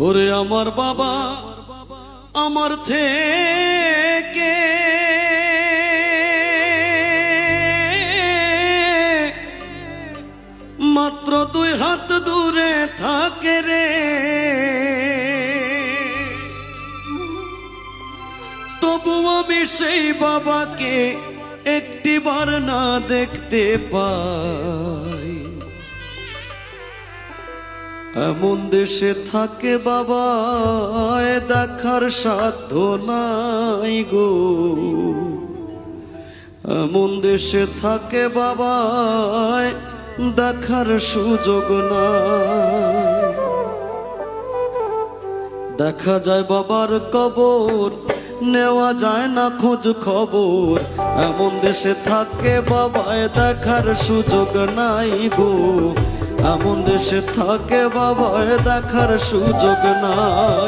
ওরে আমার বাবা আমার থেকে মাত্র 2 হাত দূরে থাকে রে, তবু আমি সেই বাবাকে একটিবার না দেখতে পাই। এমন দেশে থাকে বাবা দেখার সাধ্য নাই গো, এমন দেশে থাকে বাবা দেখার সুযোগ নাই। দেখা যায় বাবার কবর, নেওয়া যায় না খোঁজ খবর, এমন দেশে থাকে বাবায় দেখার সুযোগ নাই গো, এমন দেশে থাকে বাবায় দেখার সুযোগ নাই।